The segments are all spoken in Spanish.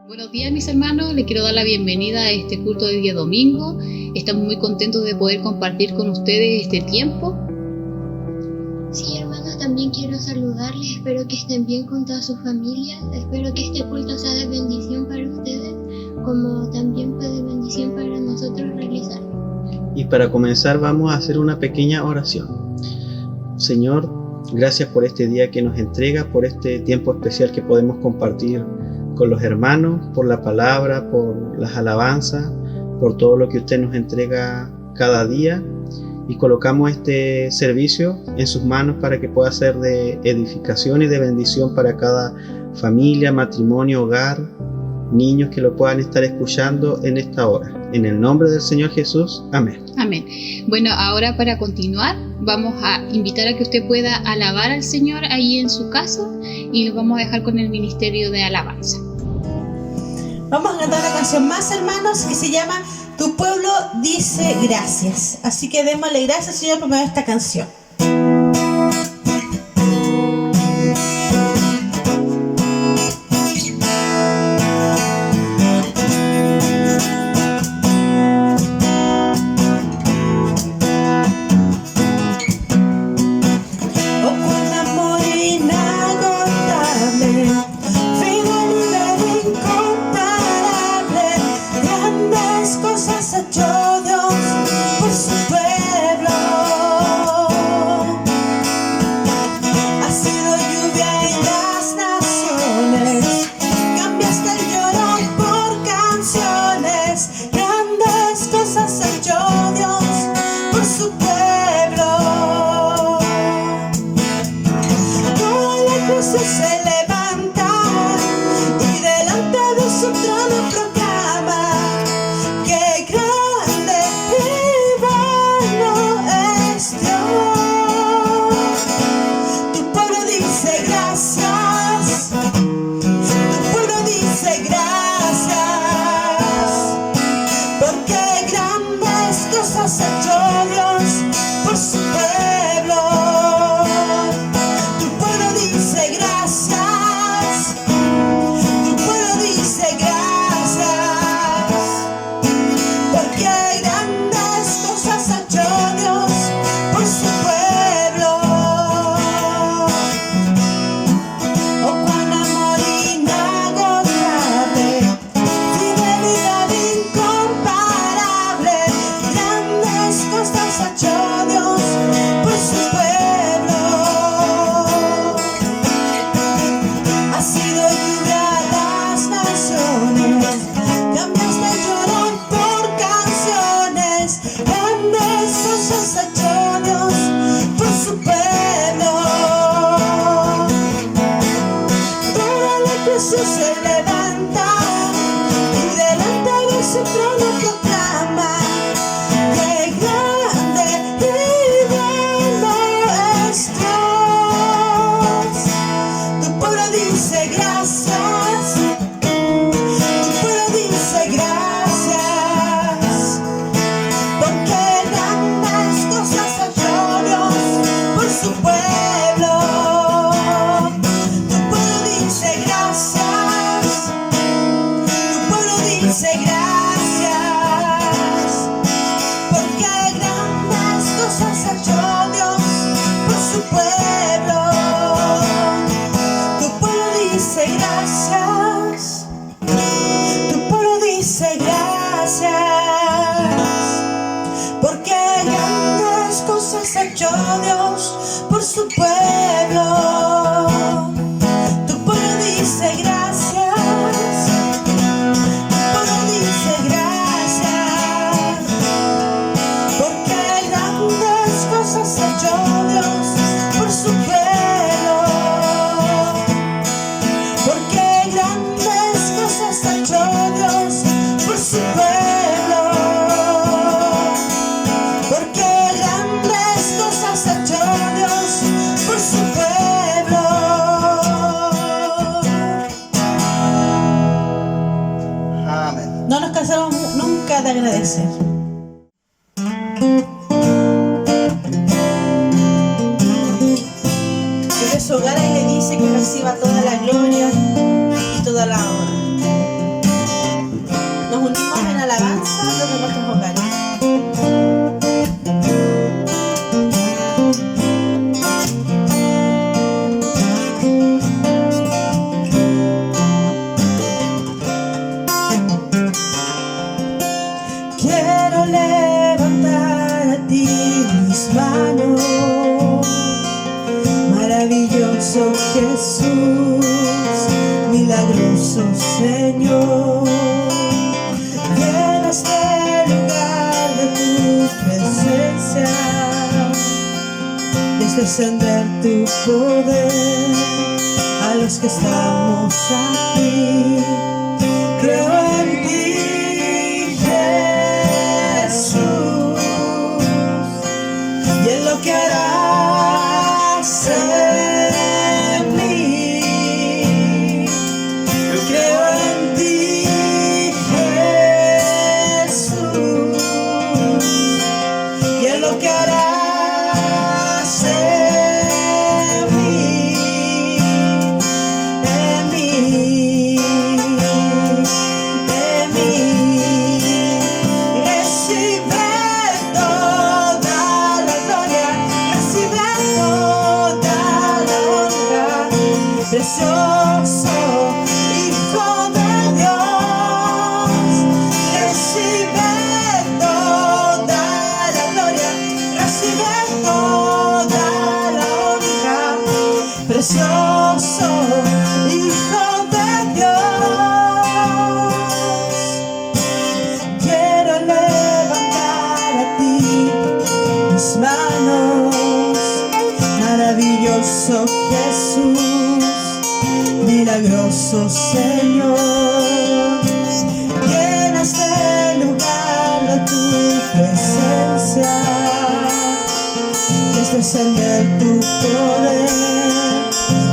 Buenos días, mis hermanos, les quiero dar la bienvenida a este culto de día domingo. Estamos muy contentos de poder compartir con ustedes este tiempo. Sí, hermanos, también quiero saludarles, espero que estén bien con todas sus familias, espero que este culto sea de bendición para ustedes, como también fue de bendición para nosotros realizar. Y para comenzar vamos a hacer una pequeña oración. Señor, gracias por este día que nos entrega, por este tiempo especial que podemos compartir con los hermanos, por la palabra, por las alabanzas, por todo lo que usted nos entrega cada día, y colocamos este servicio en sus manos para que pueda ser de edificación y de bendición para cada familia, matrimonio, hogar, niños que lo puedan estar escuchando en esta hora. En el nombre del Señor Jesús, amén. Amén. Bueno, ahora para continuar vamos a invitar a que usted pueda alabar al Señor ahí en su casa y lo vamos a dejar con el ministerio de alabanza. Vamos a cantar una canción más, hermanos, que se llama Tu pueblo dice gracias. Así que démosle gracias, Señor, por medio de esta canción. No nos cansamos nunca de agradecer. Desde su hogar Él le dice que reciba toda la gloria y toda la honra. Jesús, milagroso Señor. Llena este lugar de tu presencia, desde extender tu poder a los que estamos aquí. Creo en ti, Jesús, y en lo que harás en mí. Yo creo en ti, Jesús, y en lo que harás en mí, en mí, en mí. Recibe toda la gloria, recibe toda la honra, precioso Hijo de Dios. Recibe toda la gloria, recibe toda la honra, precioso Hijo de Dios. Quiero levantar a ti mis manos, maravilloso Jesús, milagroso Señor. Llena este lugar de tu presencia, desde extender tu poder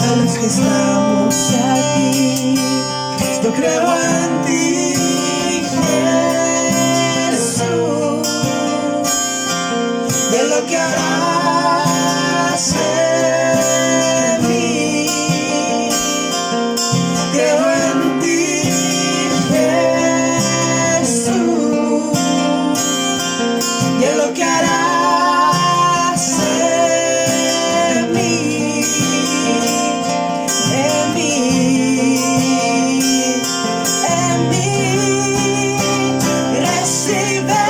a los que estamos aquí. Yo creo en ti, Jesús, y en lo que harás en mí. Creo en ti, Jesús, y en lo que harás en mí, en mí, en mí. Recibe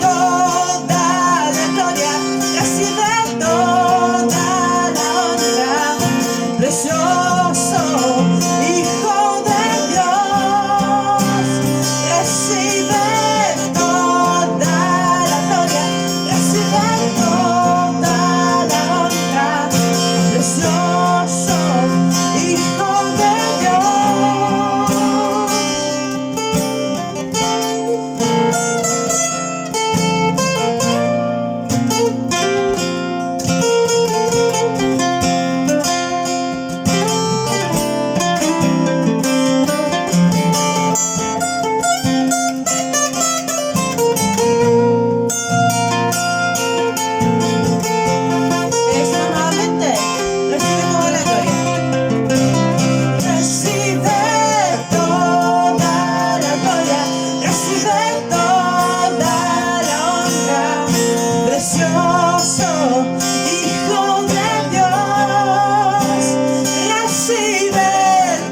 toda la gloria, recibe toda la honra, precioso Hijo de Dios. Recibe toda la gloria, recibe toda la honra, precioso Hijo de Dios. Eso nuevamente, recibe toda la gloria. Recibe toda la gloria, recibe toda la honra, precioso Hijo de Dios. Recibe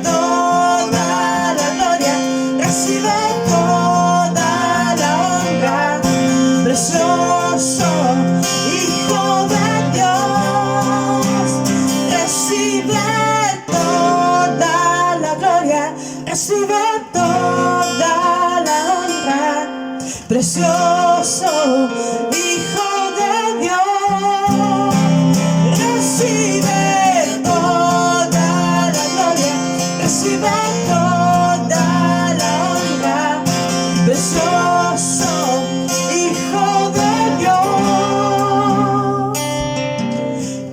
toda la gloria, recibe toda la honra, precioso Hijo de Dios. Recibe toda la gloria, recibe toda la honra, precioso Hijo de Dios. Recibe toda la gloria, recibe toda la honra, precioso Hijo de Dios.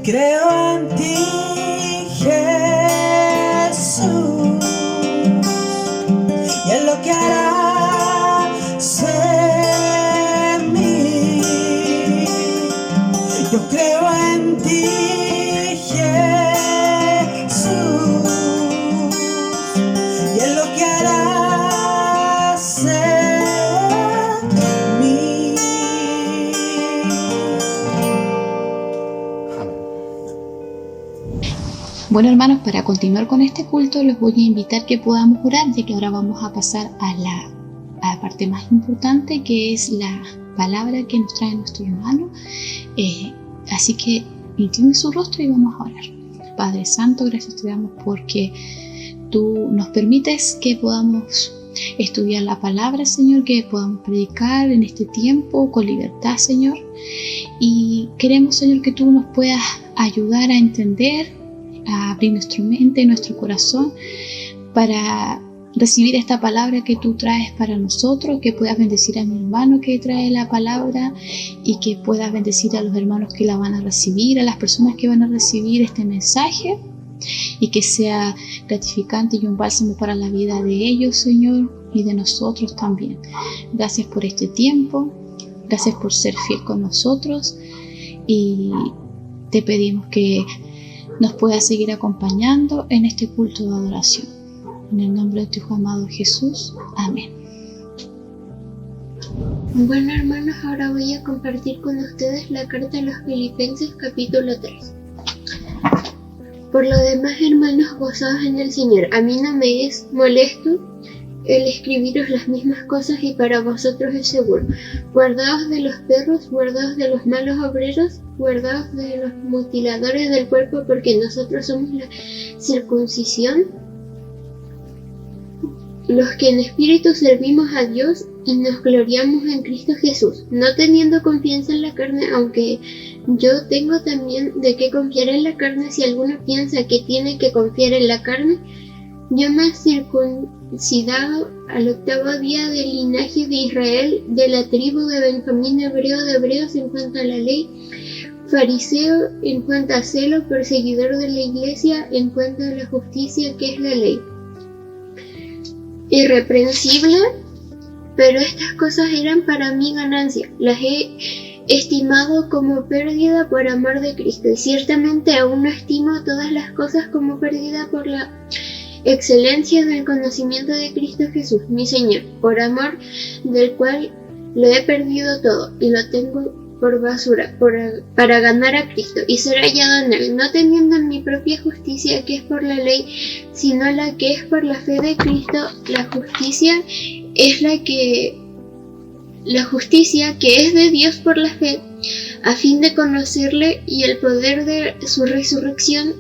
Creo en ti, Jesús, y en lo que harás en mí. Yo creo en ti, Jesús, y en lo que harás en mí. Bueno, hermanos, para continuar con este culto les voy a invitar que podamos orar, ya que ahora vamos a pasar a la parte más importante, que es la palabra que nos trae nuestro hermano. Así que incline su rostro y vamos a orar. Padre Santo, gracias te damos porque tú nos permites que podamos estudiar la palabra, Señor, que podamos predicar en este tiempo con libertad, Señor. Y queremos, Señor, que tú nos puedas ayudar a entender, a abrir nuestra mente y nuestro corazón para recibir esta palabra que tú traes para nosotros, que puedas bendecir a mi hermano que trae la palabra y que puedas bendecir a los hermanos que la van a recibir, a las personas que van a recibir este mensaje, y que sea gratificante y un bálsamo para la vida de ellos, Señor, y de nosotros también. Gracias por este tiempo, gracias por ser fiel con nosotros, y te pedimos que nos puedas seguir acompañando en este culto de adoración. En el nombre de tu Hijo amado Jesús. Amén. Bueno, hermanos, ahora voy a compartir con ustedes la carta a los Filipenses capítulo 3. Por lo demás, hermanos, gozaos en el Señor. A mí no me es molesto el escribiros las mismas cosas, y para vosotros es seguro. Guardaos de los perros, guardaos de los malos obreros, guardaos de los mutiladores del cuerpo, porque nosotros somos la circuncisión, los que en espíritu servimos a Dios y nos gloriamos en Cristo Jesús, no teniendo confianza en la carne, aunque yo tengo también de qué confiar en la carne. Si alguno piensa que tiene que confiar en la carne, yo me he circuncidado al 8º día del linaje de Israel, de la tribu de Benjamín, hebreo de hebreos en cuanto a la ley, fariseo en cuanto a celo, perseguidor de la iglesia en cuanto a la justicia que es la ley, irreprensible, pero estas cosas eran para mi ganancia, las he estimado como pérdida por amor de Cristo, y ciertamente aún no estimo todas las cosas como pérdida por la excelencia del conocimiento de Cristo Jesús, mi Señor, por amor del cual lo he perdido todo y lo tengo por basura, para ganar a Cristo y ser hallado en Él, no teniendo en mi propia justicia que es por la ley, sino la que es por la fe de Cristo. La justicia que es de Dios por la fe, a fin de conocerle y el poder de su resurrección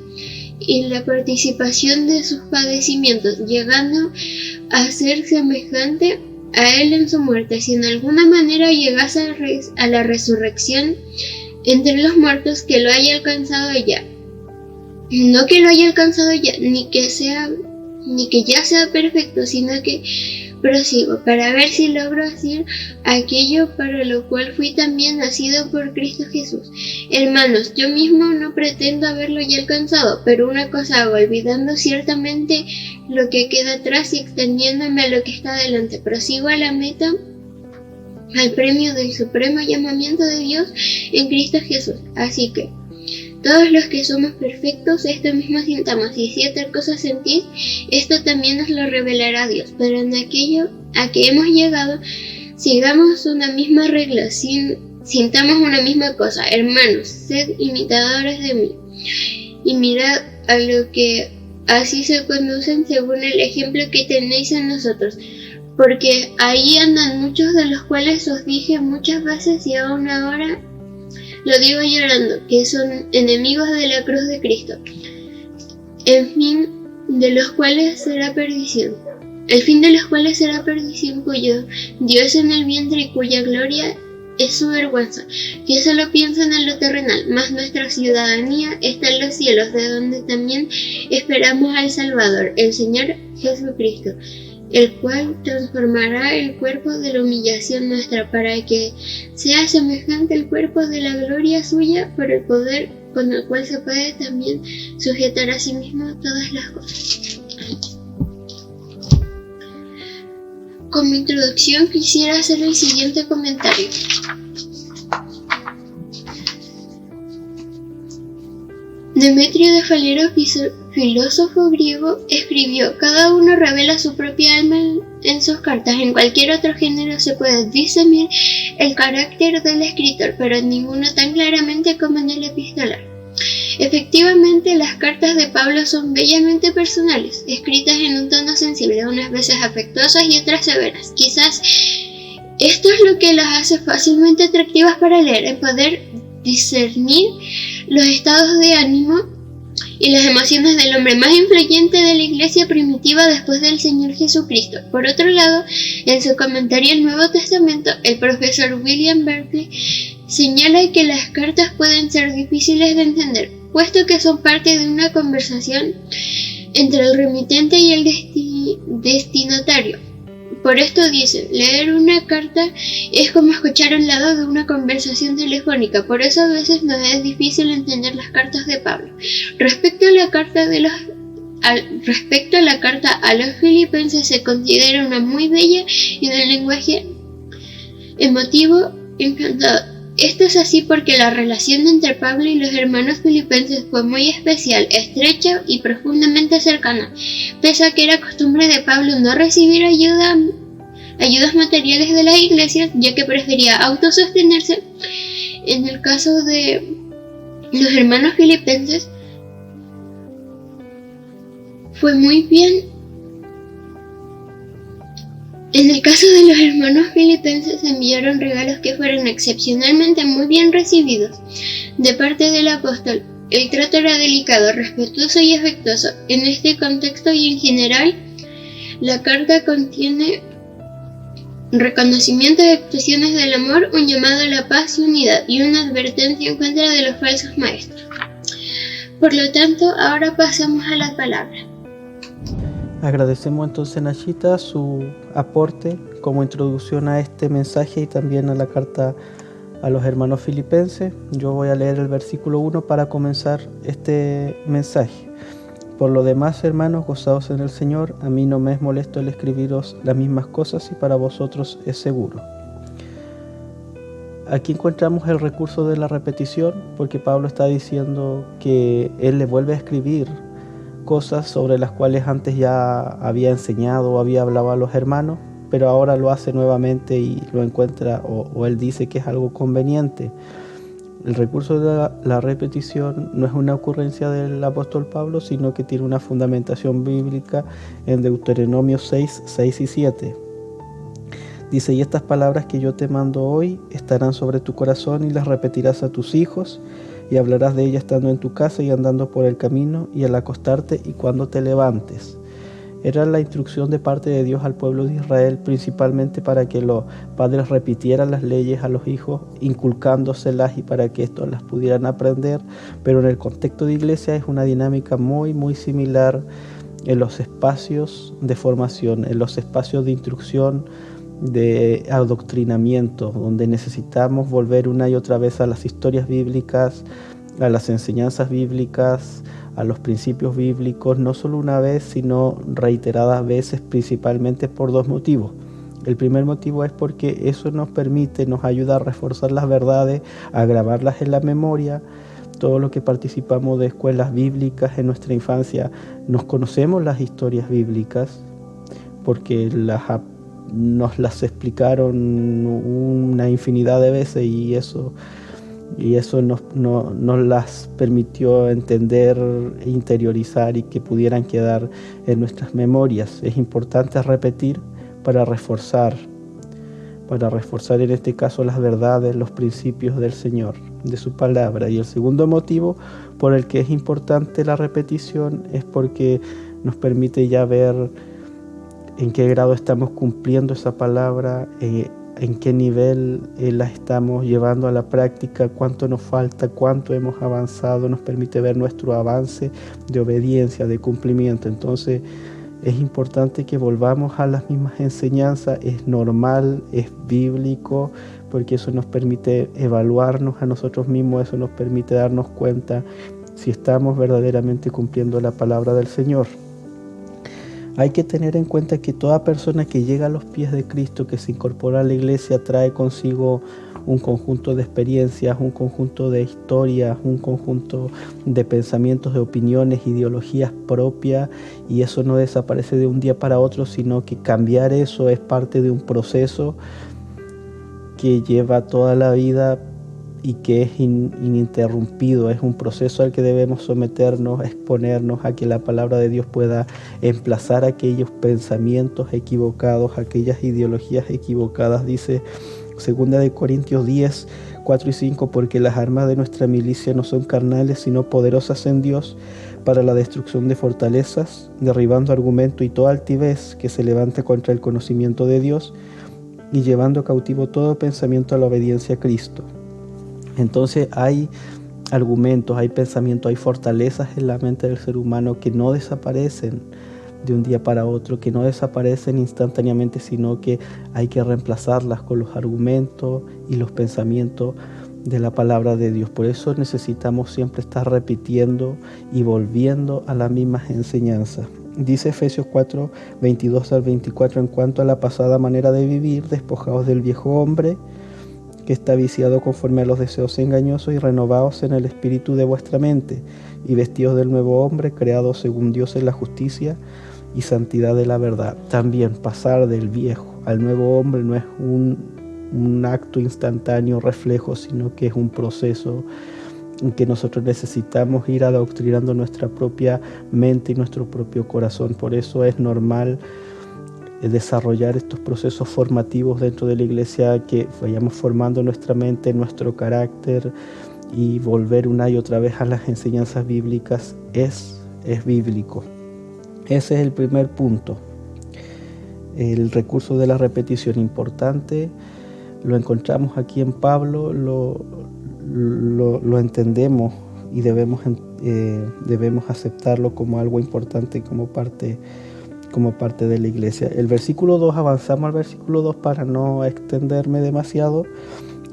y la participación de sus padecimientos, llegando a ser semejante a él en su muerte, si en alguna manera llegase a la resurrección entre los muertos, que lo haya alcanzado ya. No que lo haya alcanzado ya, ni que ya sea perfecto, sino que prosigo para ver si logro hacer aquello para lo cual fui también nacido por Cristo Jesús. Hermanos, yo mismo no pretendo haberlo ya alcanzado, pero una cosa hago, olvidando ciertamente lo que queda atrás y extendiéndome a lo que está delante, prosigo a la meta, al premio del supremo llamamiento de Dios en Cristo Jesús. Así que todos los que somos perfectos, esto mismo sintamos, y si otra cosa sentís, esto también nos lo revelará Dios. Pero en aquello a que hemos llegado, sigamos una misma regla, sintamos una misma cosa. Hermanos, sed imitadores de mí, y mirad a lo que así se conducen según el ejemplo que tenéis en nosotros. Porque ahí andan muchos, de los cuales os dije muchas veces y aún ahora lo digo llorando, que son enemigos de la cruz de Cristo, el fin de los cuales será perdición, cuyo Dios en el vientre y cuya gloria es su vergüenza, que solo piensan en lo terrenal, mas nuestra ciudadanía está en los cielos, de donde también esperamos al Salvador, el Señor Jesucristo, el cual transformará el cuerpo de la humillación nuestra, para que sea semejante al cuerpo de la gloria suya, por el poder con el cual se puede también sujetar a sí mismo todas las cosas. Como introducción quisiera hacer el siguiente comentario. Demetrio de Falero, filósofo griego, escribió: cada uno revela su propia alma en sus cartas. En cualquier otro género se puede discernir el carácter del escritor, pero en ninguno tan claramente como en el epistolar. Efectivamente, las cartas de Pablo son bellamente personales, escritas en un tono sensible, unas veces afectuosas y otras severas. Quizás esto es lo que las hace fácilmente atractivas para leer, el poder discernir los estados de ánimo y las emociones del hombre más influyente de la iglesia primitiva después del Señor Jesucristo. Por otro lado, en su comentario al Nuevo Testamento, el profesor William Berkeley señala que las cartas pueden ser difíciles de entender, puesto que son parte de una conversación entre el remitente y el destinatario. Por esto dice, leer una carta es como escuchar al lado de una conversación telefónica, por eso a veces nos es difícil entender las cartas de Pablo. Respecto a la carta a los filipenses, se considera una muy bella y de lenguaje emotivo encantador. Esto es así porque la relación entre Pablo y los hermanos filipenses fue muy especial, estrecha y profundamente cercana, pese a que era costumbre de Pablo no recibir ayudas materiales de las iglesias, ya que prefería autosostenerse. En el caso de los hermanos filipenses fue muy bien. En el caso de los hermanos filipenses enviaron regalos que fueron excepcionalmente muy bien recibidos de parte del apóstol. El trato era delicado, respetuoso y afectuoso. En este contexto y en general, la carta contiene reconocimiento de expresiones del amor, un llamado a la paz y unidad y una advertencia en contra de los falsos maestros. Por lo tanto, ahora pasamos a la palabra. Agradecemos entonces a Nachita su aporte como introducción a este mensaje y también a la carta a los hermanos filipenses. Yo voy a leer el versículo 1 para comenzar este mensaje. Por lo demás, hermanos, gozaos en el Señor. A mí no me es molesto el escribiros las mismas cosas y para vosotros es seguro. Aquí encontramos el recurso de la repetición, porque Pablo está diciendo que él le vuelve a escribir cosas sobre las cuales antes ya había enseñado o había hablado a los hermanos, pero ahora lo hace nuevamente y lo encuentra o él dice que es algo conveniente. El recurso de la repetición no es una ocurrencia del apóstol Pablo, sino que tiene una fundamentación bíblica en Deuteronomio 6, 6 y 7. Dice, y estas palabras que yo te mando hoy estarán sobre tu corazón y las repetirás a tus hijos, y hablarás de ella estando en tu casa y andando por el camino y al acostarte y cuando te levantes. Era la instrucción de parte de Dios al pueblo de Israel, principalmente para que los padres repitieran las leyes a los hijos, inculcándoselas y para que estos las pudieran aprender, pero en el contexto de iglesia es una dinámica muy similar en los espacios de formación, en los espacios de instrucción, de adoctrinamiento, donde necesitamos volver una y otra vez a las historias bíblicas, a las enseñanzas bíblicas, a los principios bíblicos, no solo una vez, sino reiteradas veces, principalmente por dos motivos. El primer motivo es porque eso nos ayuda a reforzar las verdades, a grabarlas en la memoria. Todo lo que participamos de escuelas bíblicas en nuestra infancia, nos conocemos las historias bíblicas, porque nos las explicaron una infinidad de veces y eso nos las permitió entender, interiorizar y que pudieran quedar en nuestras memorias. Es importante repetir para reforzar en este caso las verdades, los principios del Señor, de su palabra. Y el segundo motivo por el que es importante la repetición es porque nos permite ya ver en qué grado estamos cumpliendo esa palabra, en qué nivel la estamos llevando a la práctica, cuánto nos falta, cuánto hemos avanzado, nos permite ver nuestro avance de obediencia, de cumplimiento. Entonces es importante que volvamos a las mismas enseñanzas, es normal, es bíblico, porque eso nos permite evaluarnos a nosotros mismos, eso nos permite darnos cuenta si estamos verdaderamente cumpliendo la palabra del Señor. Hay que tener en cuenta que toda persona que llega a los pies de Cristo, que se incorpora a la iglesia, trae consigo un conjunto de experiencias, un conjunto de historias, un conjunto de pensamientos, de opiniones, ideologías propias, y eso no desaparece de un día para otro, sino que cambiar eso es parte de un proceso que lleva toda la vida y que es ininterrumpido, es un proceso al que debemos someternos, exponernos a que la palabra de Dios pueda emplazar aquellos pensamientos equivocados, aquellas ideologías equivocadas. Dice 2 Corintios 10, 4 y 5, porque las armas de nuestra milicia no son carnales, sino poderosas en Dios para la destrucción de fortalezas, derribando argumento y toda altivez que se levante contra el conocimiento de Dios y llevando cautivo todo pensamiento a la obediencia a Cristo. Entonces hay argumentos, hay pensamientos, hay fortalezas en la mente del ser humano que no desaparecen de un día para otro, que no desaparecen instantáneamente, sino que hay que reemplazarlas con los argumentos y los pensamientos de la palabra de Dios. Por eso necesitamos siempre estar repitiendo y volviendo a las mismas enseñanzas. Dice Efesios 4, 22 al 24, en cuanto a la pasada manera de vivir, despojados del viejo hombre, que está viciado conforme a los deseos engañosos, y renovados en el espíritu de vuestra mente, y vestidos del nuevo hombre, creado según Dios en la justicia y santidad de la verdad. También pasar del viejo al nuevo hombre no es un acto instantáneo, reflejo, sino que es un proceso en que nosotros necesitamos ir adoctrinando nuestra propia mente y nuestro propio corazón. Por eso es normal desarrollar estos procesos formativos dentro de la iglesia, que vayamos formando nuestra mente, nuestro carácter, y volver una y otra vez a las enseñanzas bíblicas es bíblico. Ese es el primer punto. El recurso de la repetición importante lo encontramos aquí en Pablo, lo entendemos y debemos aceptarlo como algo importante, como parte de la iglesia. El versículo 2, avanzamos al versículo 2 para no extenderme demasiado.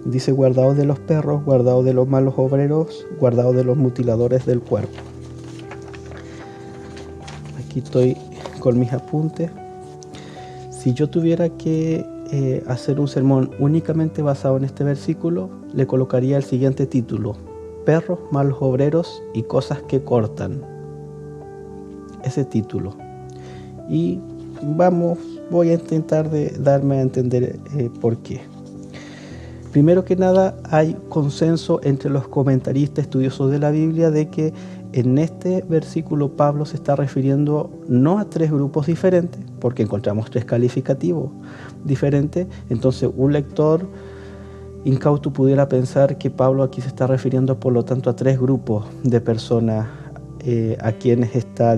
Dice: guardaos de los perros, guardaos de los malos obreros, guardaos de los mutiladores del cuerpo. Aquí estoy con mis apuntes. Si yo tuviera que hacer un sermón únicamente basado en este versículo, le colocaría el siguiente título: perros, malos obreros y cosas que cortan. Ese título. Y voy a intentar darme a entender por qué. Primero que nada, hay consenso entre los comentaristas estudiosos de la Biblia de que en este versículo Pablo se está refiriendo no a tres grupos diferentes, porque encontramos tres calificativos diferentes. Entonces un lector incauto pudiera pensar que Pablo aquí se está refiriendo, por lo tanto, a tres grupos de personas a quienes está,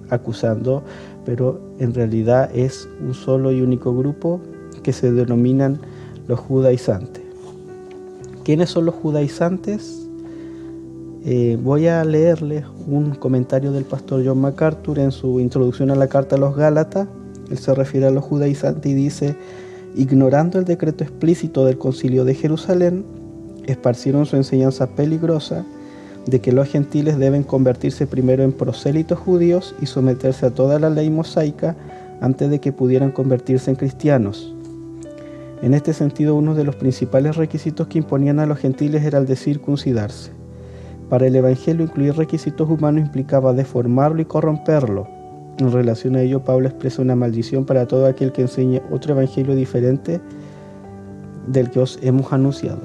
acusando, pero en realidad es un solo y único grupo que se denominan los judaizantes. ¿Quiénes son los judaizantes? Voy a leerles un comentario del pastor John MacArthur en su introducción a la carta a los Gálatas. Él se refiere a los judaizantes y dice: ignorando el decreto explícito del Concilio de Jerusalén, esparcieron su enseñanza peligrosa de que los gentiles deben convertirse primero en prosélitos judíos y someterse a toda la ley mosaica antes de que pudieran convertirse en cristianos. En este sentido, uno de los principales requisitos que imponían a los gentiles era el de circuncidarse. Para el Evangelio, incluir requisitos humanos implicaba deformarlo y corromperlo. En relación a ello, Pablo expresa una maldición para todo aquel que enseñe otro evangelio diferente del que os hemos anunciado.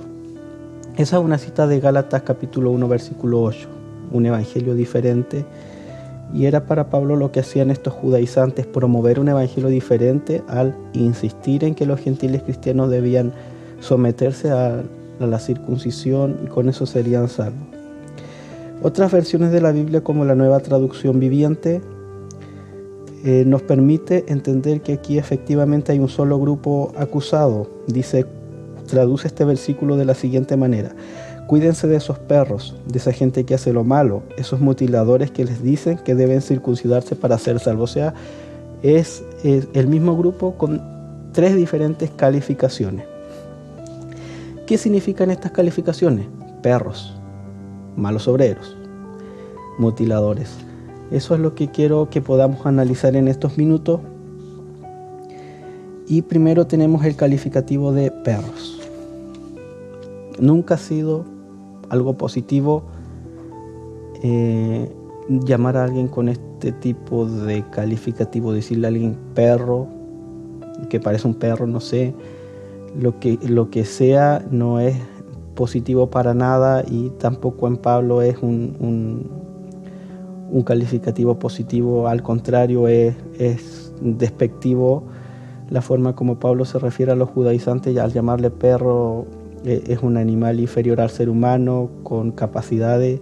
Esa es una cita de Gálatas capítulo 1, versículo 8. Un evangelio diferente. Y era para Pablo lo que hacían estos judaizantes: promover un evangelio diferente al insistir en que los gentiles cristianos debían someterse a la circuncisión y con eso serían salvos. Otras versiones de la Biblia, como la Nueva Traducción Viviente, nos permite entender que aquí efectivamente hay un solo grupo acusado. Traduce este versículo de la siguiente manera: cuídense de esos perros, de esa gente que hace lo malo, esos mutiladores que les dicen que deben circuncidarse para ser salvos. O sea, es el mismo grupo con tres diferentes calificaciones. ¿Qué significan estas calificaciones? Perros, malos obreros, mutiladores. Eso es lo que quiero que podamos analizar en estos minutos. Y primero tenemos el calificativo de perros. Nunca ha sido algo positivo llamar a alguien con este tipo de calificativo, decirle a alguien perro, que parece un perro, no sé, lo que sea, no es positivo para nada, y tampoco en Pablo es un calificativo positivo. Al contrario, es despectivo la forma como Pablo se refiere a los judaizantes. Al llamarle perro, es un animal inferior al ser humano, con capacidades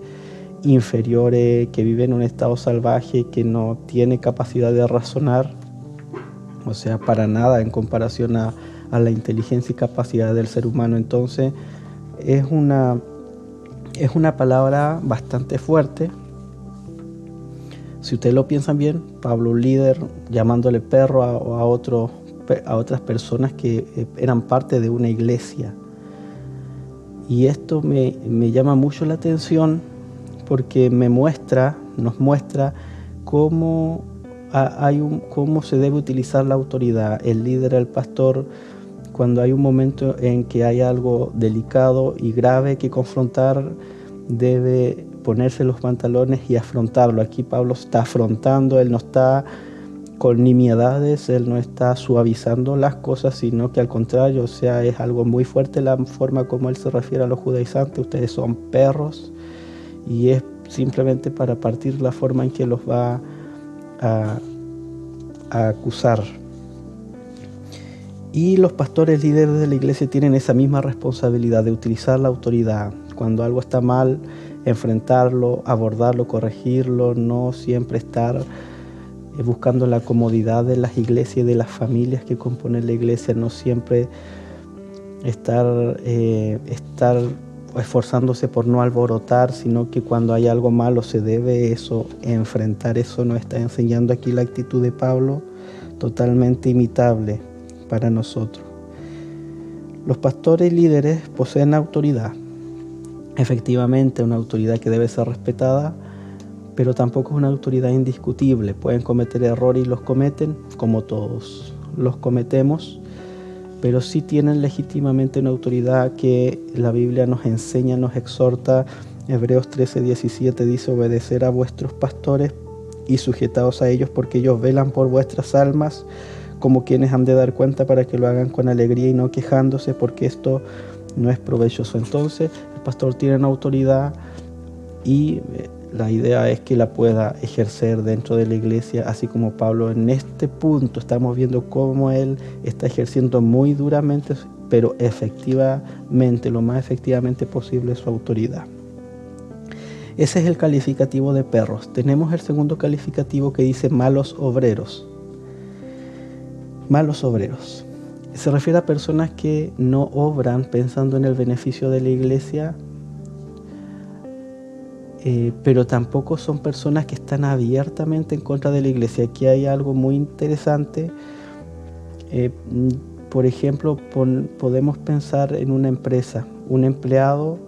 inferiores, que vive en un estado salvaje, que no tiene capacidad de razonar, o sea, para nada en comparación a la inteligencia y capacidad del ser humano. Entonces es una palabra bastante fuerte. Si ustedes lo piensan bien, Pablo, un líder, llamándole perro a otras personas que eran parte de una iglesia. Y esto me llama mucho la atención porque nos muestra cómo se debe utilizar la autoridad, el líder, el pastor, cuando hay un momento en que hay algo delicado y grave que confrontar, debe ponerse los pantalones y afrontarlo. Aquí Pablo está afrontando, él no está con nimiedades, él no está suavizando las cosas, sino que al contrario, o sea, es algo muy fuerte la forma como él se refiere a los judaizantes. Ustedes son perros, y es simplemente para partir la forma en que los va a acusar. Y los pastores líderes de la iglesia tienen esa misma responsabilidad de utilizar la autoridad. Cuando algo está mal, enfrentarlo, abordarlo, corregirlo, no siempre estar buscando la comodidad de las iglesias y de las familias que componen la iglesia, no siempre estar esforzándose por no alborotar, sino que cuando hay algo malo se debe enfrentar. Eso nos está enseñando aquí la actitud de Pablo, totalmente imitable para nosotros. Los pastores y líderes poseen autoridad, efectivamente una autoridad que debe ser respetada, pero tampoco es una autoridad indiscutible. Pueden cometer errores y los cometen, como todos los cometemos, pero sí tienen legítimamente una autoridad que la Biblia nos enseña, nos exhorta. Hebreos 13:17 dice: obedecer a vuestros pastores y sujetaos a ellos, porque ellos velan por vuestras almas, como quienes han de dar cuenta, para que lo hagan con alegría y no quejándose, porque esto no es provechoso. Entonces el pastor tiene una autoridad y la idea es que la pueda ejercer dentro de la iglesia, así como Pablo en este punto estamos viendo cómo él está ejerciendo muy duramente, pero efectivamente, lo más efectivamente posible, su autoridad. Ese es el calificativo de perros. Tenemos el segundo calificativo que dice malos obreros. Malos obreros. Se refiere a personas que no obran pensando en el beneficio de la iglesia, pero tampoco son personas que están abiertamente en contra de la iglesia. Aquí hay algo muy interesante. Por ejemplo, podemos pensar en una empresa, un empleado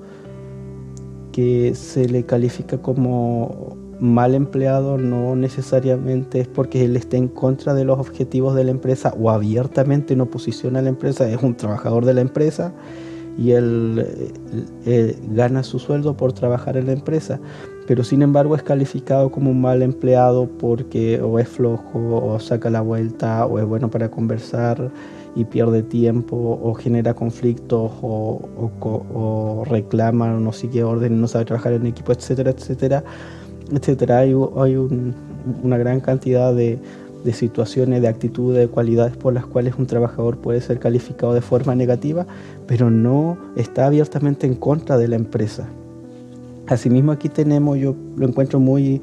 que se le califica como mal empleado, no necesariamente es porque él esté en contra de los objetivos de la empresa o abiertamente en oposición a la empresa. Es un trabajador de la empresa y él gana su sueldo por trabajar en la empresa, pero sin embargo es calificado como un mal empleado porque o es flojo, o saca la vuelta, o es bueno para conversar y pierde tiempo, o genera conflictos, o reclama, o no sigue orden, no sabe trabajar en equipo, etcétera, etcétera, etcétera. Hay una gran cantidad de situaciones, de actitudes, de cualidades por las cuales un trabajador puede ser calificado de forma negativa, pero no está abiertamente en contra de la empresa. Asimismo, aquí yo lo encuentro muy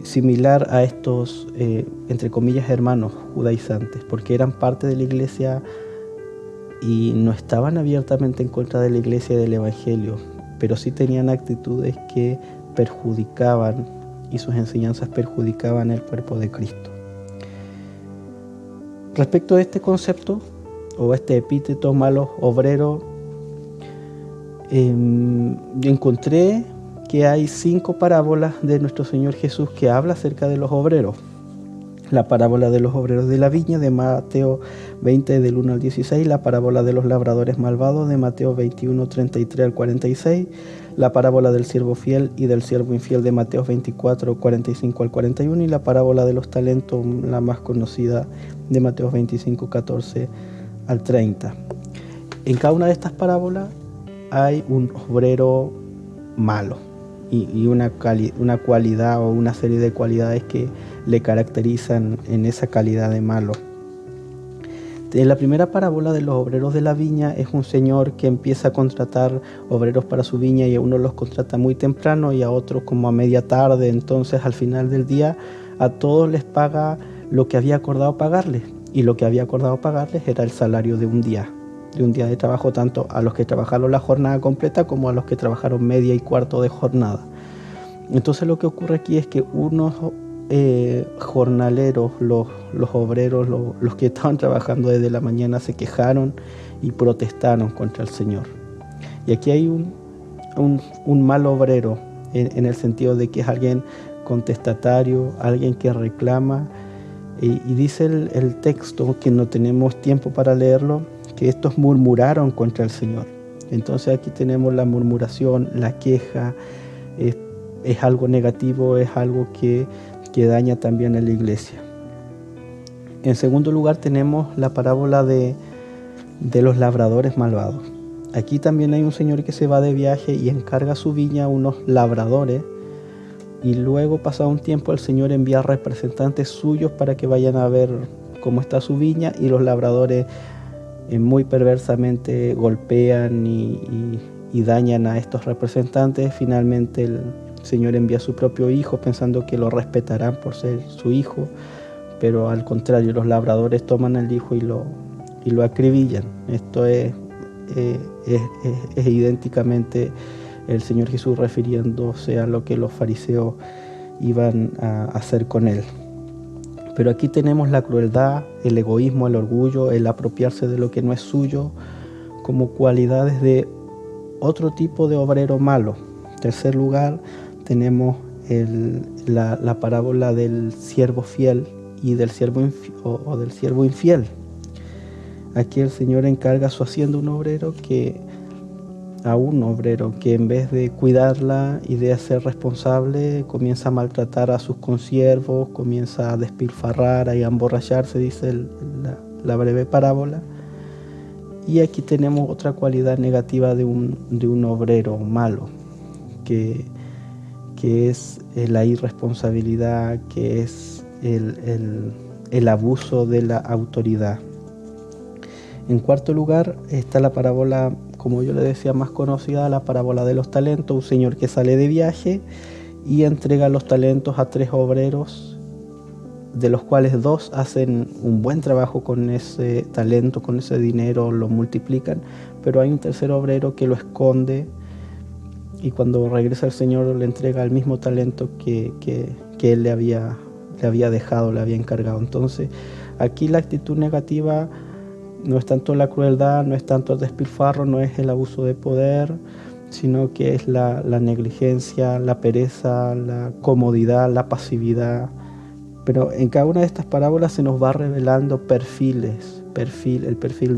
similar a estos, entre comillas, hermanos judaizantes, porque eran parte de la iglesia y no estaban abiertamente en contra de la iglesia y del evangelio, pero sí tenían actitudes que perjudicaban, y sus enseñanzas perjudicaban el cuerpo de Cristo. Respecto a este concepto o este epíteto malos obreros, encontré que hay 5 parábolas de nuestro Señor Jesús que habla acerca de los obreros. La parábola de los obreros de la viña de Mateo 20 del 1 al 16, la parábola de los labradores malvados de Mateo 21, 33 al 46, la parábola del siervo fiel y del siervo infiel de Mateo 24, 45 al 41 y la parábola de los talentos, la más conocida, de Mateo 25, 14 al 30. En cada una de estas parábolas hay un obrero malo y una cualidad o una serie de cualidades que le caracterizan en esa calidad de malo. En la primera parábola de los obreros de la viña es un señor que empieza a contratar obreros para su viña y a uno los contrata muy temprano y a otros como a media tarde. Entonces al final del día a todos les paga lo que había acordado pagarles, y lo que había acordado pagarles era el salario de un día de trabajo, tanto a los que trabajaron la jornada completa como a los que trabajaron media y cuarto de jornada. Entonces lo que ocurre aquí es que unos jornaleros, los obreros, los que estaban trabajando desde la mañana, se quejaron y protestaron contra el Señor. Y aquí hay un mal obrero, en el sentido de que es alguien contestatario, alguien que reclama, y dice el texto, que no tenemos tiempo para leerlo, que estos murmuraron contra el Señor. Entonces aquí tenemos la murmuración, la queja, es algo negativo, es algo que daña también a la iglesia. En segundo lugar tenemos la parábola de los labradores malvados. Aquí también hay un señor que se va de viaje y encarga su viña a unos labradores, y luego, pasado un tiempo, el Señor envía representantes suyos para que vayan a ver cómo está su viña, y los labradores muy perversamente golpean y dañan a estos representantes. Finalmente el Señor envía a su propio hijo pensando que lo respetarán por ser su hijo, pero al contrario, los labradores toman al hijo y lo acribillan. Esto es idénticamente el Señor Jesús refiriéndose a lo que los fariseos iban a hacer con él. Pero aquí tenemos la crueldad, el egoísmo, el orgullo, el apropiarse de lo que no es suyo, como cualidades de otro tipo de obrero malo. En tercer lugar, tenemos la parábola del siervo fiel y del siervo infiel. Aquí el Señor encarga su hacienda a un obrero que en vez de cuidarla y de ser responsable, comienza a maltratar a sus consiervos, comienza a despilfarrar y a emborracharse, dice la breve parábola. Y aquí tenemos otra cualidad negativa de un obrero malo, que es la irresponsabilidad, que es el abuso de la autoridad. En cuarto lugar está la parábola, como yo le decía, más conocida, la parábola de los talentos. Un señor que sale de viaje y entrega los talentos a 3 obreros, de los cuales 2 hacen un buen trabajo con ese talento, con ese dinero, lo multiplican, pero hay un tercer obrero que lo esconde, y cuando regresa el Señor le entrega el mismo talento que él le había dejado, le había encargado. Entonces aquí la actitud negativa no es tanto la crueldad, no es tanto el despilfarro, no es el abuso de poder, sino que es la negligencia, la pereza, la comodidad, la pasividad. Pero en cada una de estas parábolas se nos va revelando el perfil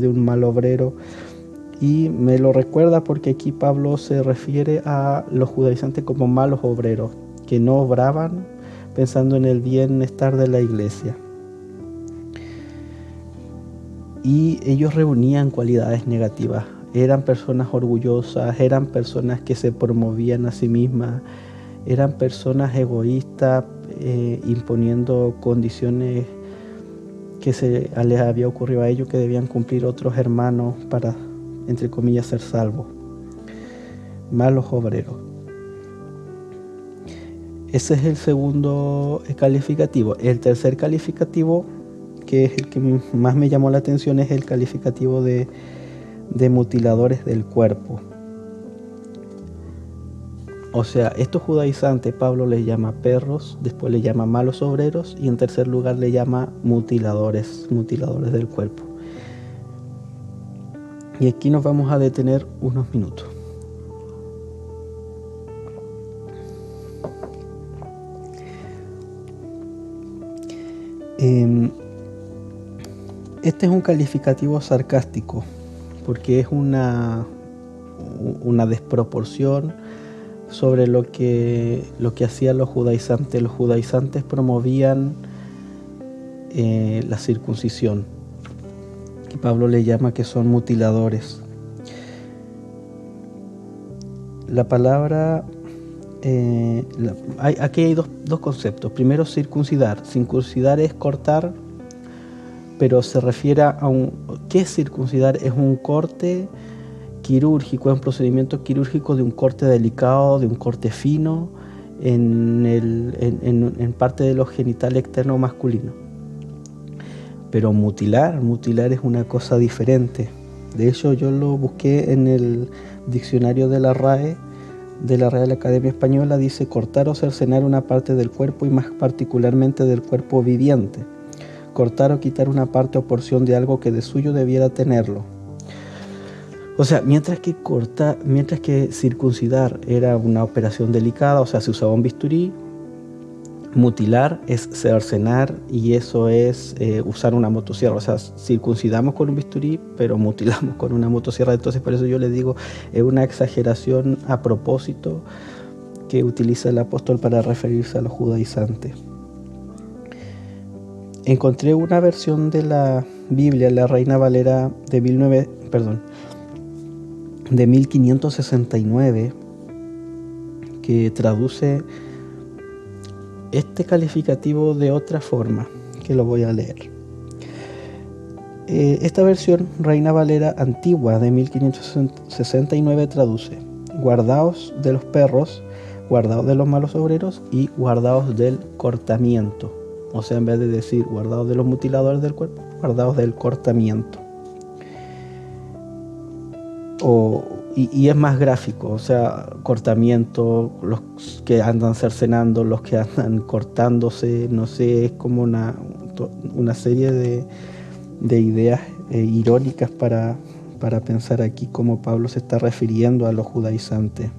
de un mal obrero. Y me lo recuerda porque aquí Pablo se refiere a los judaizantes como malos obreros, que no obraban pensando en el bienestar de la iglesia. Y ellos reunían cualidades negativas. Eran personas orgullosas, eran personas que se promovían a sí mismas, eran personas egoístas, imponiendo condiciones que les había ocurrido a ellos, que debían cumplir otros hermanos para, entre comillas, ser salvos. Malos obreros. Ese es el segundo calificativo. El tercer calificativo, que es el que más me llamó la atención, es el calificativo de mutiladores del cuerpo. O sea, estos judaizantes Pablo les llama perros, después les llama malos obreros, y en tercer lugar le llama mutiladores del cuerpo. Y aquí nos vamos a detener unos minutos. Este es un calificativo sarcástico, porque es una desproporción sobre lo que hacían los judaizantes. Los judaizantes promovían la circuncisión, que Pablo le llama que son mutiladores. La palabra, aquí hay dos conceptos. Primero, circuncidar. Circuncidar es cortar pero se refiere a ¿qué es circuncidar? Es un corte quirúrgico, es un procedimiento quirúrgico de un corte delicado, de un corte fino en parte de los genitales externos masculinos. Pero mutilar es una cosa diferente. De hecho, yo lo busqué en el diccionario de la RAE, de la Real Academia Española. Dice: cortar o cercenar una parte del cuerpo, y más particularmente del cuerpo viviente. Cortar o quitar una parte o porción de algo que de suyo debiera tenerlo. O sea, mientras que circuncidar era una operación delicada, o sea, se usaba un bisturí, mutilar es cercenar, y eso es usar una motosierra. O sea, circuncidamos con un bisturí, pero mutilamos con una motosierra. Entonces, por eso yo les digo, es una exageración a propósito que utiliza el apóstol para referirse a los judaizantes. Encontré una versión de la Biblia, la Reina Valera de 1569, que traduce este calificativo de otra forma, que lo voy a leer. Esta versión, Reina Valera antigua de 1569, traduce: guardaos de los perros, guardaos de los malos obreros y guardaos del cortamiento. O sea, en vez de decir guardaos de los mutiladores del cuerpo, guardaos del cortamiento. Y es más gráfico, o sea, cortamiento, los que andan cercenando, los que andan cortándose, no sé, es como una serie de ideas irónicas para pensar aquí cómo Pablo se está refiriendo a los judaizantes.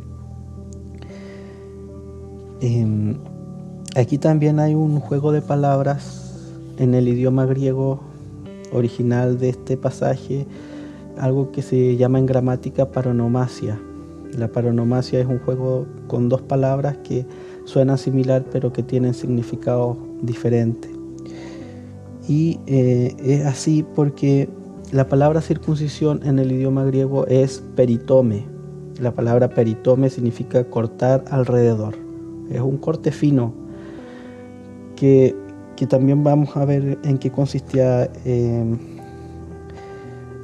Aquí también hay un juego de palabras en el idioma griego original de este pasaje, algo que se llama en gramática paronomasia. La paronomasia es un juego con dos palabras que suenan similar pero que tienen significados diferentes. Y es así porque la palabra circuncisión en el idioma griego es peritome. La palabra peritome significa cortar alrededor. Es un corte fino que también vamos a ver en qué consistía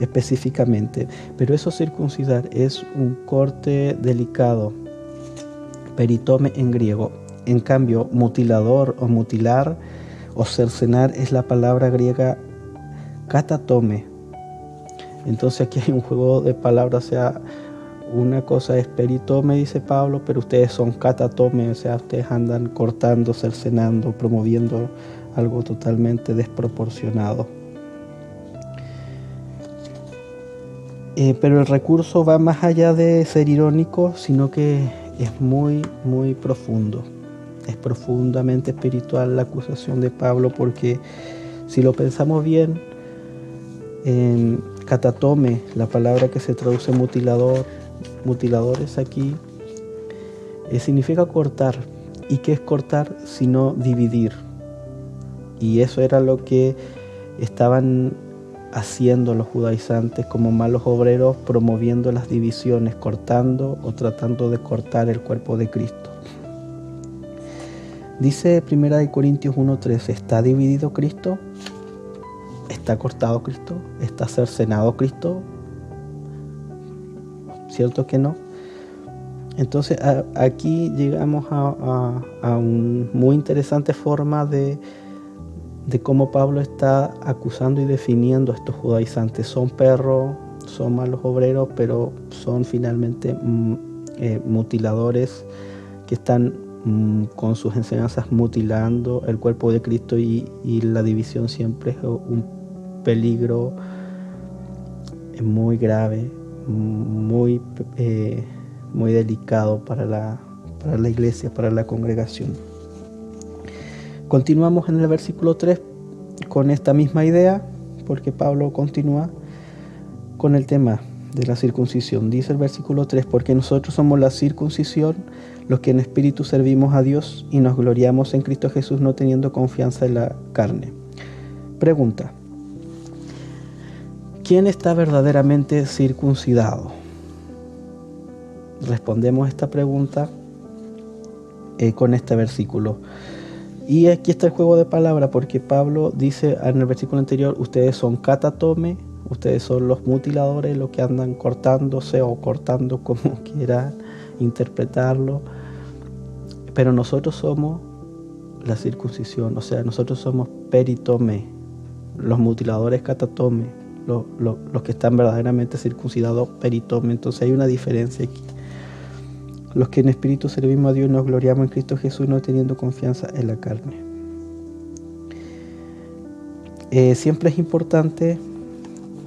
específicamente. Pero eso, circuncidar, es un corte delicado, peritome en griego. En cambio, mutilador o mutilar o cercenar es la palabra griega katatome. Entonces aquí hay un juego de palabras, o sea, una cosa es peritome, dice Pablo, pero ustedes son katatome, o sea, ustedes andan cortando, cercenando, promoviendo algo totalmente desproporcionado. Pero el recurso va más allá de ser irónico, sino que es muy, muy profundo. Es profundamente espiritual la acusación de Pablo, porque si lo pensamos bien, katatome, la palabra que se traduce mutiladores aquí, significa cortar. ¿Y qué es cortar sino dividir? Y eso era lo que estaban haciendo los judaizantes como malos obreros, promoviendo las divisiones, cortando o tratando de cortar el cuerpo de Cristo. Dice 1 Corintios 1:13, ¿está dividido Cristo? ¿Está cortado Cristo? ¿Está cercenado Cristo? ¿Cierto que no? Entonces aquí llegamos a una muy interesante forma de cómo Pablo está acusando y definiendo a estos judaizantes. Son perros, son malos obreros, pero son finalmente mutiladores que están con sus enseñanzas mutilando el cuerpo de Cristo, y la división siempre es un peligro muy grave, muy delicado para la iglesia, para la congregación. Continuamos en el versículo 3 con esta misma idea, porque Pablo continúa con el tema de la circuncisión. Dice el versículo 3, porque nosotros somos la circuncisión, los que en espíritu servimos a Dios y nos gloriamos en Cristo Jesús, no teniendo confianza en la carne. Pregunta: ¿quién está verdaderamente circuncidado? Respondemos esta pregunta con este versículo. Y aquí está el juego de palabras, porque Pablo dice en el versículo anterior, ustedes son catatome, ustedes son los mutiladores, los que andan cortándose o cortando como quiera interpretarlo, pero nosotros somos la circuncisión, o sea, nosotros somos peritome, los mutiladores catatome, los que están verdaderamente circuncidados peritome. Entonces hay una diferencia aquí. Los que en espíritu servimos a Dios nos gloriamos en Cristo Jesús, no teniendo confianza en la carne. Siempre es importante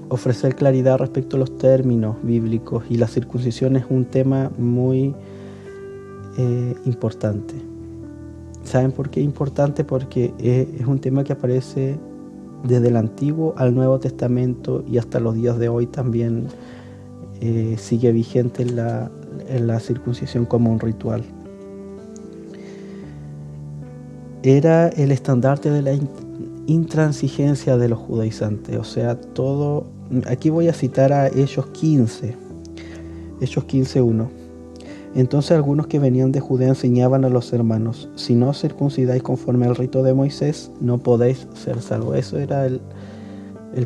ofrecer claridad respecto a los términos bíblicos, y la circuncisión es un tema muy importante. ¿Saben por qué es importante? Porque es un tema que aparece desde el Antiguo al Nuevo Testamento, y hasta los días de hoy también sigue vigente la circuncisión como un ritual. Era el estandarte de la intransigencia de los judaizantes, o sea, todo. Aquí voy a citar a Hechos 15:1. Entonces algunos que venían de Judea enseñaban a los hermanos: si no os circuncidáis conforme al rito de Moisés, no podéis ser salvos. Eso era el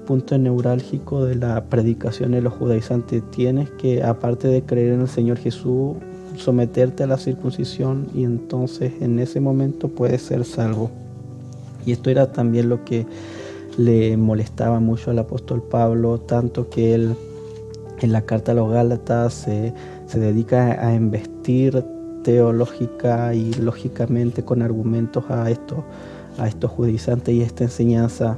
punto neurálgico de la predicación de los judaizantes. Tienes que, aparte de creer en el Señor Jesús, someterte a la circuncisión, y entonces en ese momento puedes ser salvo. Y esto era también lo que le molestaba mucho al apóstol Pablo, tanto que él en la carta a los Gálatas se dedica a embestir teológica y lógicamente con argumentos a estos judaizantes, y esta enseñanza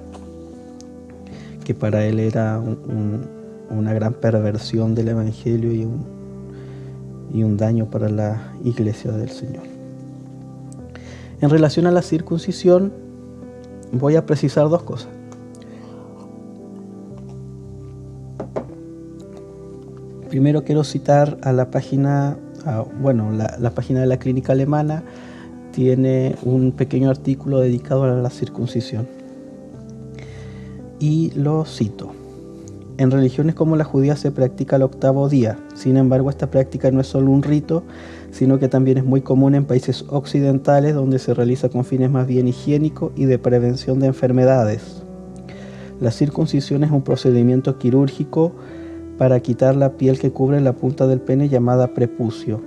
que para él era una gran perversión del evangelio y un daño para la iglesia del Señor. En relación a la circuncisión, voy a precisar dos cosas. Primero quiero citar a la página, la página de la Clínica Alemana tiene un pequeño artículo dedicado a la circuncisión. Y lo cito: en religiones como la judía se practica el 8º día. Sin embargo, esta práctica no es solo un rito, sino que también es muy común en países occidentales, donde se realiza con fines más bien higiénicos y de prevención de enfermedades. La circuncisión es un procedimiento quirúrgico para quitar la piel que cubre la punta del pene, llamada prepucio.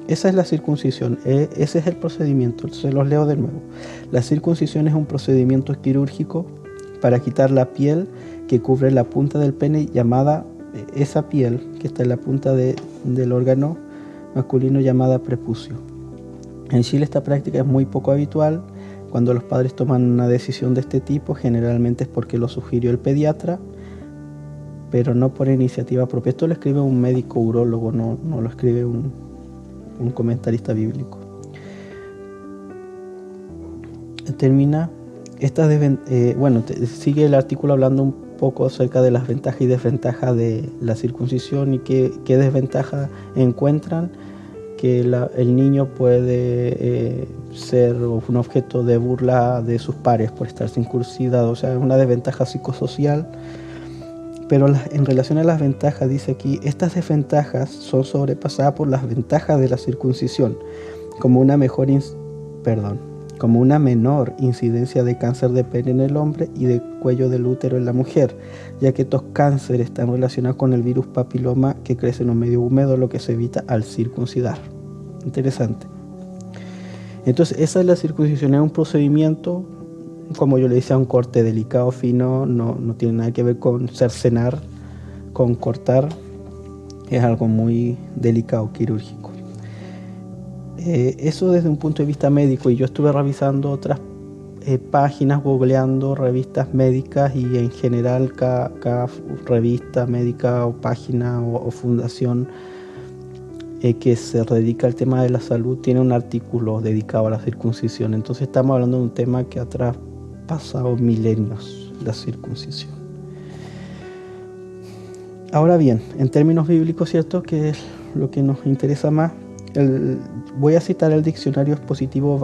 Esa es la circuncisión, ese es el procedimiento. Se los leo de nuevo. La circuncisión es un procedimiento quirúrgico para quitar la piel que cubre la punta del pene, llamada, esa piel que está en la punta del órgano masculino, llamada prepucio. En Chile esta práctica es muy poco habitual. Cuando los padres toman una decisión de este tipo, generalmente es porque lo sugirió el pediatra, pero no por iniciativa propia. Esto lo escribe un médico urólogo, no lo escribe un comentarista bíblico. Termina. Sigue el artículo hablando un poco acerca de las ventajas y desventajas de la circuncisión, y qué desventajas encuentran: que el niño puede ser un objeto de burla de sus pares por estar circuncidado, o sea, es una desventaja psicosocial. Pero en relación a las ventajas, dice aquí: estas desventajas son sobrepasadas por las ventajas de la circuncisión, como una menor incidencia de cáncer de pene en el hombre y de cuello del útero en la mujer, ya que estos cánceres están relacionados con el virus papiloma que crece en un medio húmedo, lo que se evita al circuncidar. Interesante. Entonces, esa es la circuncisión, es un procedimiento, como yo le decía, un corte delicado, fino, no tiene nada que ver con cercenar, con cortar, es algo muy delicado, quirúrgico. Eso desde un punto de vista médico, y yo estuve revisando otras páginas, googleando revistas médicas, y en general cada revista médica o página o fundación que se dedica al tema de la salud tiene un artículo dedicado a la circuncisión. Entonces estamos hablando de un tema que ha traspasado milenios, la circuncisión. Ahora bien, en términos bíblicos, ¿cierto?, que es lo que nos interesa más, voy a citar el diccionario expositivo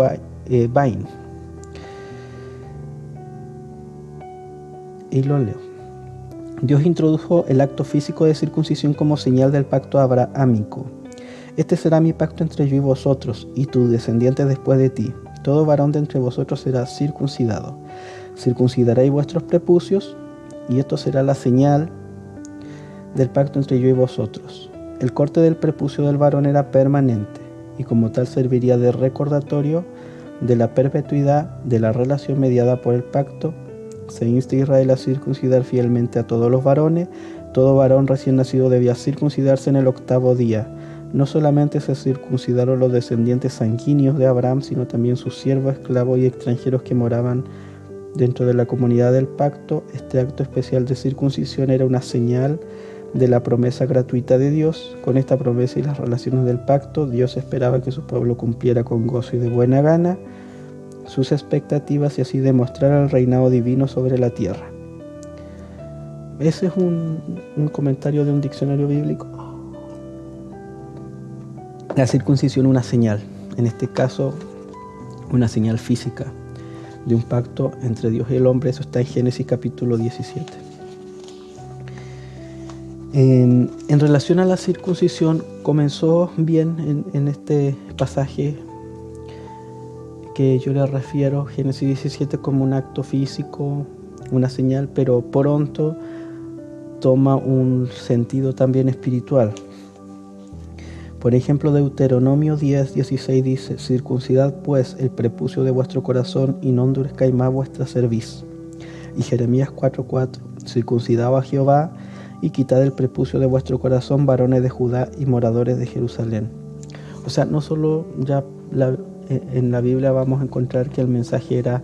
Vine, y lo leo. Dios introdujo el acto físico de circuncisión como señal del pacto abrahámico. Este será mi pacto entre yo y vosotros y tus descendientes después de ti. todo varón de entre vosotros será circuncidado. Circuncidaréis vuestros prepucios, y esto será la señal del pacto entre yo y vosotros. El corte del prepucio del varón era permanente, y como tal serviría de recordatorio de la perpetuidad de la relación mediada por el pacto. Se insta a Israel a circuncidar fielmente a todos los varones. Todo varón recién nacido debía circuncidarse en el 8º día. No solamente se circuncidaron los descendientes sanguíneos de Abraham, sino también sus siervos, esclavos y extranjeros que moraban dentro de la comunidad del pacto. Este acto especial de circuncisión era una señal de la promesa gratuita de Dios. Con esta promesa y las relaciones del pacto, Dios esperaba que su pueblo cumpliera con gozo y de buena gana sus expectativas y así demostrar el reinado divino sobre la tierra. Ese es un comentario de un diccionario bíblico. La circuncisión, una señal, en este caso una señal física de un pacto entre Dios y el hombre. Eso está en Génesis capítulo 17. En relación a la circuncisión, comenzó bien en este pasaje que yo le refiero, Génesis 17, como un acto físico, una señal, pero pronto toma un sentido también espiritual. Por ejemplo, Deuteronomio 10:16 dice: circuncidad pues el prepucio de vuestro corazón y no endurezcáis más vuestra cerviz. Y Jeremías 4:4: circuncidad a Jehová y quitad el prepucio de vuestro corazón, varones de Judá y moradores de Jerusalén. O sea, no solo ya en la Biblia vamos a encontrar que el mensaje era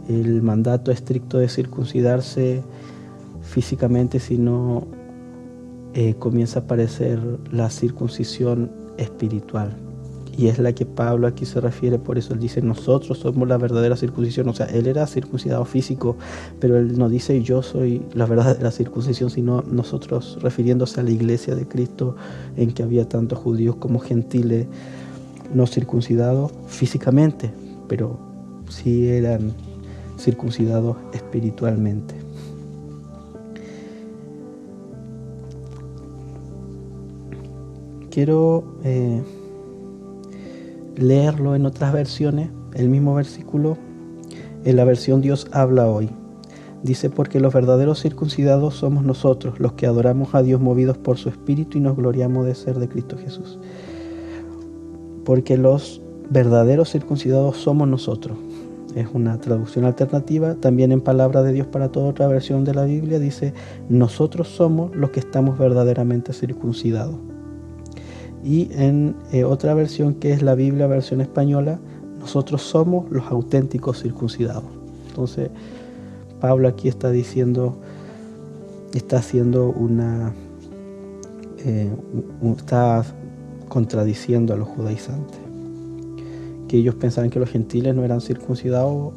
el mandato estricto de circuncidarse físicamente, sino comienza a aparecer la circuncisión espiritual. Y es la que Pablo aquí se refiere, por eso él dice: nosotros somos la verdadera circuncisión. O sea, él era circuncidado físico, pero él no dice yo soy la verdadera circuncisión, sino nosotros, refiriéndose a la iglesia de Cristo, en que había tanto judíos como gentiles no circuncidados físicamente, pero sí eran circuncidados espiritualmente. Quiero leerlo en otras versiones, el mismo versículo, en la versión Dios habla hoy. Dice: porque los verdaderos circuncidados somos nosotros, los que adoramos a Dios movidos por su Espíritu y nos gloriamos de ser de Cristo Jesús. Porque los verdaderos circuncidados somos nosotros. Es una traducción alternativa. También en Palabra de Dios para toda otra versión de la Biblia dice: nosotros somos los que estamos verdaderamente circuncidados. Y en otra versión, que es la Biblia versión española, nosotros somos los auténticos circuncidados. Entonces Pablo aquí está haciendo está contradiciendo a los judaizantes, que ellos pensaban que los gentiles no eran circuncidados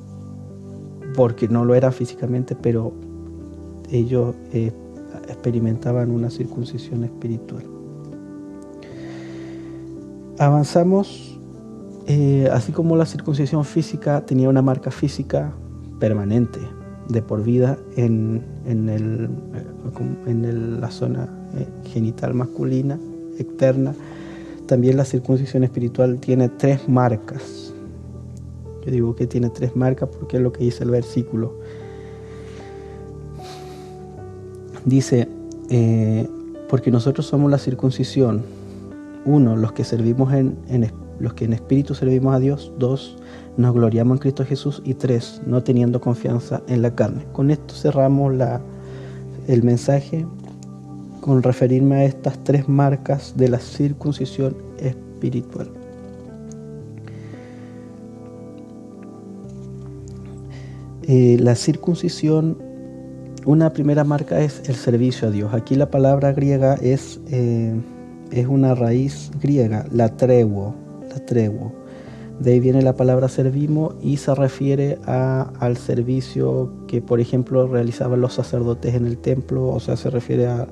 porque no lo eran físicamente, pero ellos experimentaban una circuncisión espiritual. Avanzamos. Así como la circuncisión física tenía una marca física permanente, de por vida en la zona genital masculina, externa, también la circuncisión espiritual tiene 3 marcas. Yo digo que tiene 3 marcas porque es lo que dice el versículo. Dice, porque nosotros somos la circuncisión. 1, los que servimos los que en espíritu servimos a Dios. 2, nos gloriamos en Cristo Jesús. Y 3, no teniendo confianza en la carne. Con esto cerramos el mensaje con referirme a estas 3 marcas de la circuncisión espiritual. La circuncisión, una primera marca es el servicio a Dios. Aquí la palabra griega es una raíz griega, la treguo. De ahí viene la palabra servimos y se refiere al servicio que, por ejemplo, realizaban los sacerdotes en el templo. O sea, se refiere a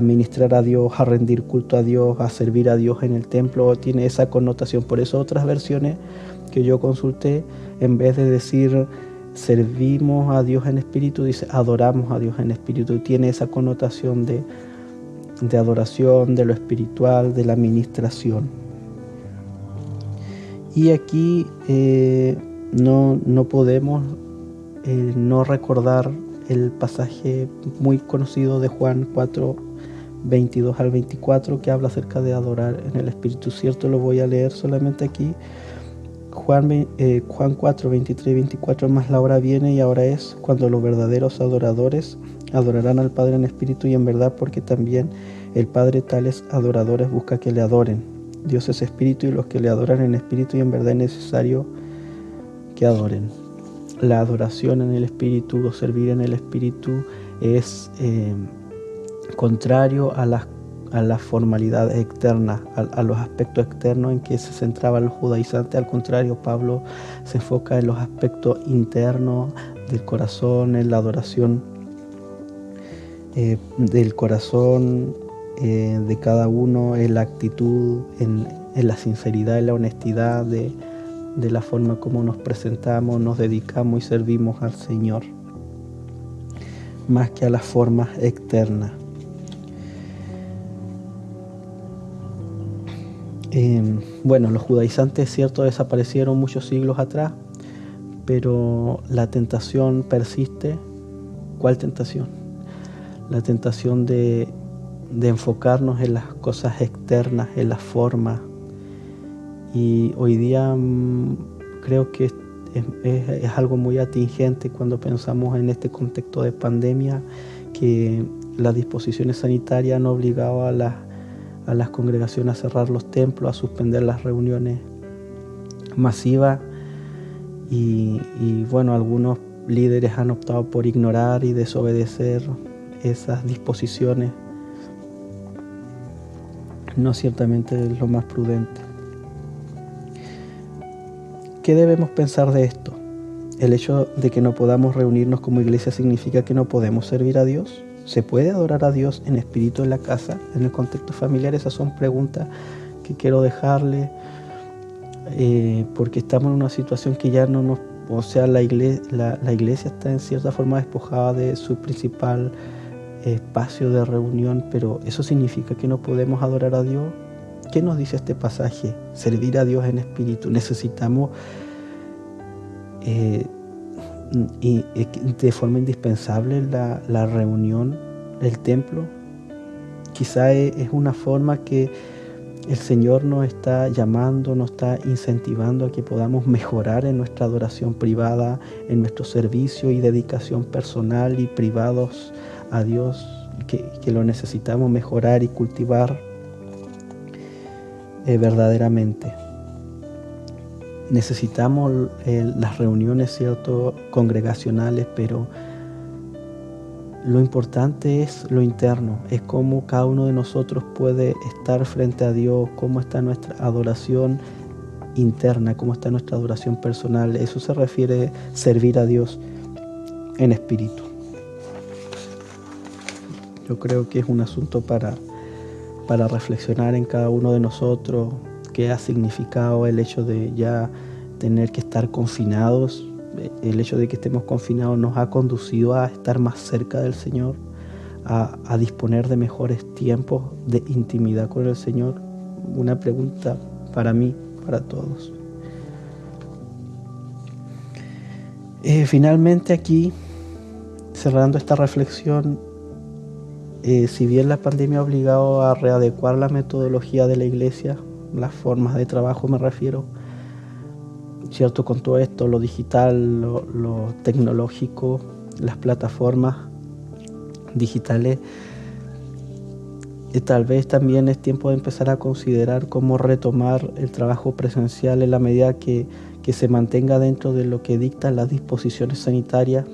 ministrar a Dios, a rendir culto a Dios, a servir a Dios en el templo. Tiene esa connotación. Por eso otras versiones que yo consulté, en vez de decir servimos a Dios en espíritu, dice adoramos a Dios en espíritu. Tiene esa connotación de adoración, de lo espiritual, de la ministración. Y aquí no podemos no recordar el pasaje muy conocido de Juan 4, 22 al 24, que habla acerca de adorar en el Espíritu. Cierto, lo voy a leer solamente aquí. Juan 4, 23 y 24, más la hora viene y ahora es cuando los verdaderos adoradores adorarán al Padre en espíritu y en verdad, porque también el Padre tales adoradores busca que le adoren. Dios es espíritu y los que le adoran en espíritu y en verdad es necesario que adoren. La adoración en el espíritu o servir en el espíritu es contrario a la formalidad externa, a los aspectos externos en que se centraban los judaizantes. Al contrario, Pablo se enfoca en los aspectos internos del corazón, en la adoración del corazón de cada uno, en la actitud, en la sinceridad, en la honestidad de la forma como nos presentamos, nos dedicamos y servimos al Señor, más que a las formas externas. Bueno, los judaizantes, cierto, desaparecieron muchos siglos atrás, pero la tentación persiste. ¿Cuál tentación? La tentación de enfocarnos en las cosas externas, en las formas. Y hoy día creo que es algo muy atingente cuando pensamos en este contexto de pandemia, que las disposiciones sanitarias han obligado a las congregaciones a cerrar los templos, a suspender las reuniones masivas y bueno, algunos líderes han optado por ignorar y desobedecer esas disposiciones. No ciertamente es lo más prudente. ¿Qué debemos pensar de esto? ¿El hecho de que no podamos reunirnos como iglesia significa que no podemos servir a Dios? ¿Se puede adorar a Dios en espíritu en la casa, en el contexto familiar? Esas son preguntas que quiero dejarle, porque estamos en una situación que ya no nos... O sea, la iglesia está en cierta forma despojada de su principal espacio de reunión, pero ¿eso significa que no podemos adorar a Dios? ¿Qué nos dice este pasaje? Servir a Dios en espíritu. Necesitamos y de forma indispensable la reunión del templo. Quizá es una forma que el Señor nos está llamando, nos está incentivando a que podamos mejorar en nuestra adoración privada, en nuestro servicio y dedicación personal y privados a Dios, que lo necesitamos mejorar y cultivar verdaderamente. Necesitamos las reuniones, cierto, congregacionales, pero lo importante es lo interno, es cómo cada uno de nosotros puede estar frente a Dios, cómo está nuestra adoración interna, cómo está nuestra adoración personal. Eso se refiere a servir a Dios en espíritu. Yo creo que es un asunto para reflexionar en cada uno de nosotros, qué ha significado el hecho de ya tener que estar confinados. El hecho de que estemos confinados nos ha conducido a estar más cerca del Señor, a disponer de mejores tiempos de intimidad con el Señor. Una pregunta para mí, para todos. Finalmente aquí, cerrando esta reflexión, si bien la pandemia ha obligado a readecuar la metodología de la iglesia, las formas de trabajo me refiero, ¿cierto? Con todo esto, lo digital, lo tecnológico, las plataformas digitales, tal vez también es tiempo de empezar a considerar cómo retomar el trabajo presencial en la medida que se mantenga dentro de lo que dictan las disposiciones sanitarias.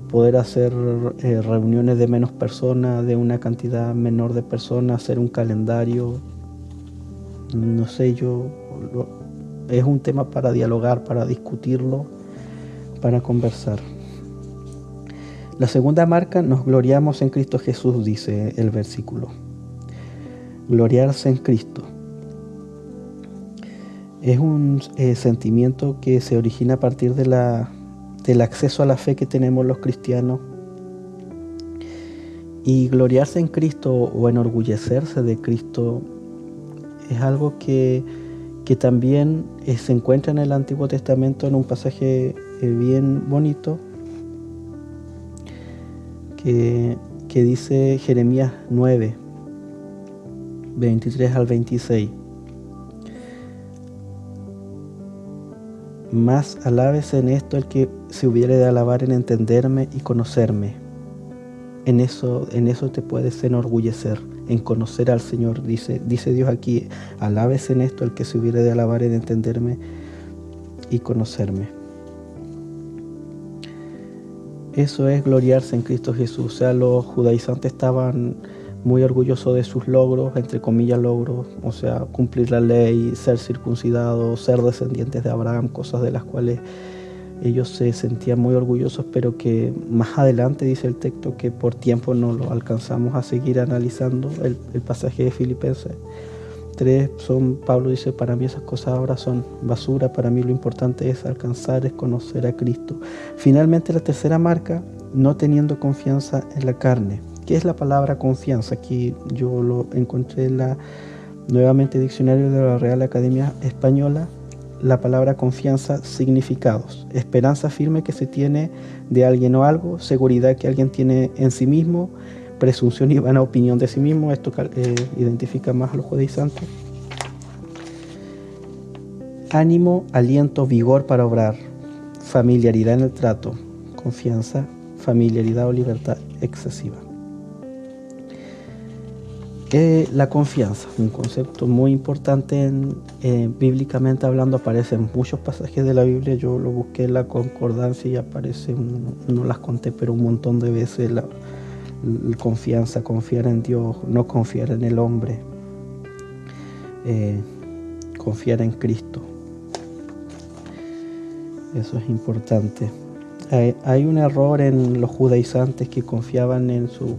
Poder hacer reuniones de menos personas, de una cantidad menor de personas, hacer un calendario, no sé, es un tema para dialogar, para discutirlo, para conversar. La segunda marca, nos gloriamos en Cristo Jesús, dice el versículo. Gloriarse en Cristo. Es un sentimiento que se origina a partir del acceso a la fe que tenemos los cristianos. Y gloriarse en Cristo o enorgullecerse de Cristo es algo que que también se encuentra en el Antiguo Testamento en un pasaje bien bonito que dice Jeremías 9, 23 al 26. Mas alábese en esto el que se hubiere de alabar en entenderme y conocerme. En eso te puedes enorgullecer, en conocer al Señor. Dice Dios aquí, alábese en esto el que se hubiere de alabar en entenderme y conocerme. Eso es gloriarse en Cristo Jesús. O sea, los judaizantes estaban muy orgullosos de sus logros, entre comillas logros, o sea, cumplir la ley, ser circuncidados, ser descendientes de Abraham, cosas de las cuales ellos se sentían muy orgullosos, pero que más adelante dice el texto que por tiempo no lo alcanzamos a seguir analizando. El pasaje de Filipenses 3, Pablo dice, para mí esas cosas ahora son basura, para mí lo importante es alcanzar, es conocer a Cristo. Finalmente la tercera marca, no teniendo confianza en la carne. ¿Qué es la palabra confianza? Aquí yo lo encontré en nuevamente diccionario de la Real Academia Española. La palabra confianza, significados: esperanza firme que se tiene de alguien o algo, seguridad que alguien tiene en sí mismo, presunción y vana opinión de sí mismo. Esto identifica más a los judaizantes. Ánimo, aliento, vigor para obrar, familiaridad en el trato, confianza, familiaridad o libertad excesiva. La confianza, un concepto muy importante bíblicamente hablando, aparece en muchos pasajes de la Biblia. Yo lo busqué en la concordancia y aparece, no las conté, pero un montón de veces la confianza, confiar en Dios, no confiar en el hombre, confiar en Cristo. Eso es importante. Hay un error en los judaizantes que confiaban en sus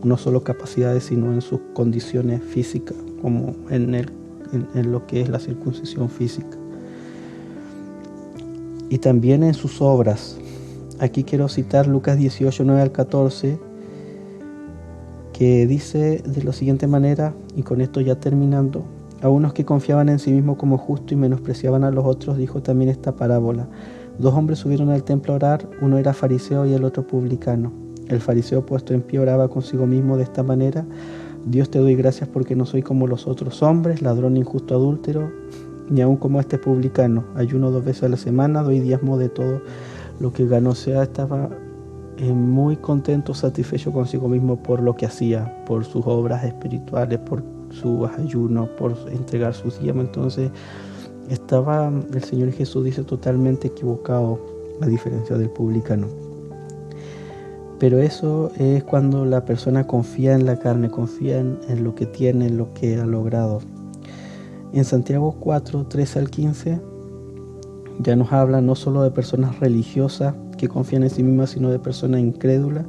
no solo capacidades, sino en sus condiciones físicas, como en lo que es la circuncisión física. Y también en sus obras. Aquí quiero citar Lucas 18, 9 al 14, que dice de la siguiente manera, y con esto ya terminando: a unos que confiaban en sí mismos como justos y menospreciaban a los otros, dijo también esta parábola. 2 hombres subieron al templo a orar, uno era fariseo y el otro publicano. El fariseo, puesto en pie, oraba consigo mismo de esta manera: Dios, te doy gracias porque no soy como los otros hombres, ladrón, injusto, adúltero, ni aun como este publicano. Ayuno 2 veces a la semana, doy diezmo de todo lo que gano. O sea, estaba muy contento, satisfecho consigo mismo por lo que hacía, por sus obras espirituales, por sus ayunos, por entregar sus diezmos. Entonces estaba, el Señor Jesús dice, totalmente equivocado, a diferencia del publicano. Pero eso es cuando la persona confía en la carne, confía en lo que tiene, en lo que ha logrado. En Santiago 4, 13 al 15, ya nos habla no solo de personas religiosas que confían en sí mismas, sino de personas incrédulas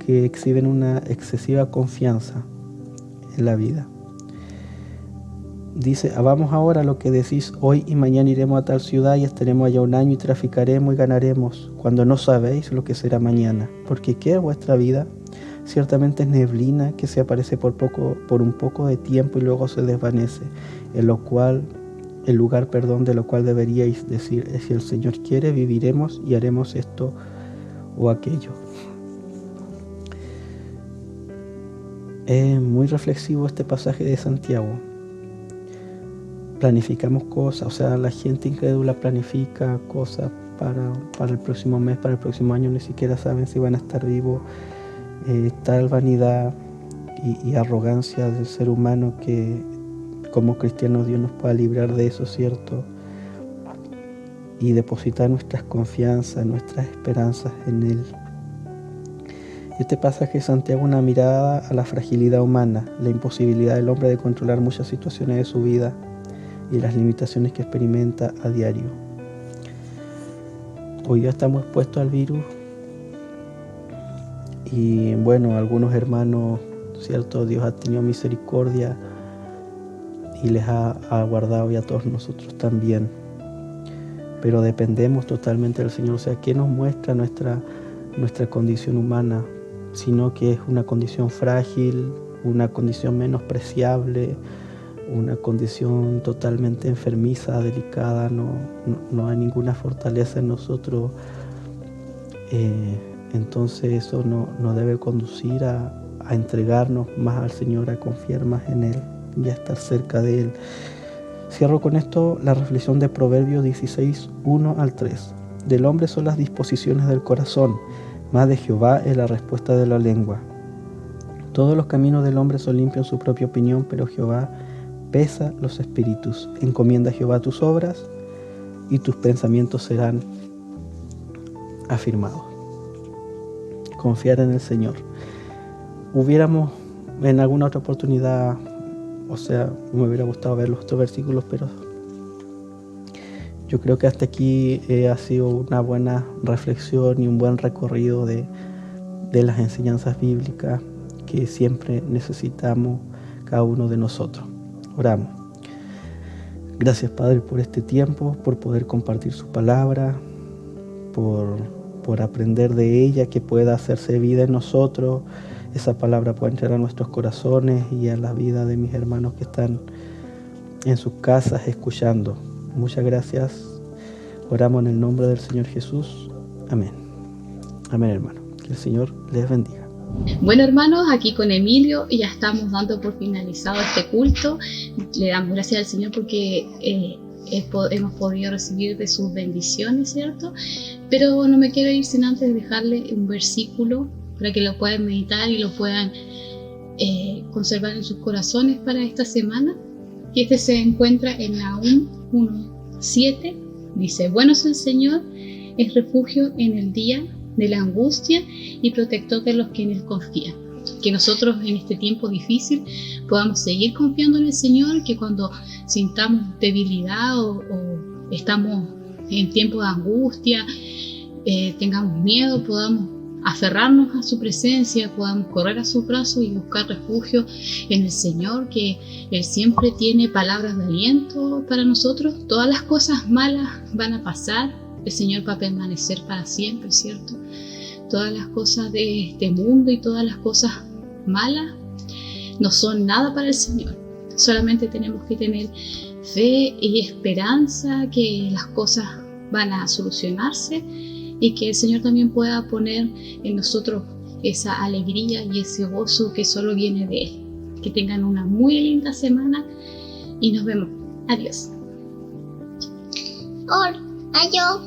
que exhiben una excesiva confianza en la vida. Dice: vamos ahora a lo que decís, hoy y mañana iremos a tal ciudad y estaremos allá un año y traficaremos y ganaremos, cuando no sabéis lo que será mañana. Porque ¿qué es vuestra vida? Ciertamente es neblina que se aparece por un poco de tiempo y luego se desvanece, el lugar de lo cual deberíais decir: si el Señor quiere, viviremos y haremos esto o aquello. Es muy reflexivo este pasaje de Santiago. Planificamos cosas, o sea, la gente incrédula planifica cosas para el próximo mes, para el próximo año, ni siquiera saben si van a estar vivos. Tal vanidad y arrogancia del ser humano que como cristianos Dios nos pueda librar de eso, ¿cierto? Y depositar nuestras confianzas, nuestras esperanzas en Él. Este pasaje de Santiago, una mirada a la fragilidad humana, la imposibilidad del hombre de controlar muchas situaciones de su vida y las limitaciones que experimenta a diario. Hoy ya estamos expuestos al virus y bueno, algunos hermanos, ¿cierto? Dios ha tenido misericordia y les ha guardado, y a todos nosotros también. Pero dependemos totalmente del Señor. O sea, ¿qué nos muestra nuestra condición humana? Sino que es una condición frágil, una condición menospreciable, una condición totalmente enfermiza, delicada, no hay ninguna fortaleza en nosotros. Entonces eso no debe conducir a entregarnos más al Señor, a confiar más en Él y a estar cerca de Él. Cierro con esto la reflexión de Proverbios 16, 1 al 3. Del hombre son las disposiciones del corazón, mas de Jehová es la respuesta de la lengua. Todos los caminos del hombre son limpios en su propia opinión, pero Jehová pesa los espíritus. Encomienda a Jehová tus obras y tus pensamientos serán afirmados. Confiar en el Señor. Hubiéramos en alguna otra oportunidad, me hubiera gustado ver los otros versículos, pero yo creo que hasta aquí ha sido una buena reflexión y un buen recorrido de las enseñanzas bíblicas que siempre necesitamos cada uno de nosotros. Oramos. Gracias, Padre, por este tiempo, por poder compartir su palabra, por aprender de ella, que pueda hacerse vida en nosotros, esa palabra pueda entrar a nuestros corazones y a la vida de mis hermanos que están en sus casas escuchando. Muchas gracias. Oramos en el nombre del Señor Jesús. Amén. Amén, hermano. Que el Señor les bendiga. Bueno, hermanos, aquí con Emilio ya estamos dando por finalizado este culto. Le damos gracias al Señor porque hemos podido recibir de sus bendiciones, ¿cierto? Pero no me quiero ir sin antes dejarle un versículo para que lo puedan meditar y lo puedan conservar en sus corazones para esta semana. Y este se encuentra en Nahum 1:7. Dice: bueno es el Señor, es refugio en el día de la angustia y protector de los que en Él confían. Que nosotros en este tiempo difícil podamos seguir confiando en el Señor, que cuando sintamos debilidad o estamos en tiempo de angustia, tengamos miedo, podamos aferrarnos a su presencia, podamos correr a sus brazos y buscar refugio en el Señor, que Él siempre tiene palabras de aliento para nosotros. Todas las cosas malas van a pasar, el Señor va a permanecer para siempre, ¿cierto? Todas las cosas de este mundo y todas las cosas malas no son nada para el Señor. Solamente tenemos que tener fe y esperanza que las cosas van a solucionarse y que el Señor también pueda poner en nosotros esa alegría y ese gozo que solo viene de Él. Que tengan una muy linda semana y nos vemos. Adiós. Adiós.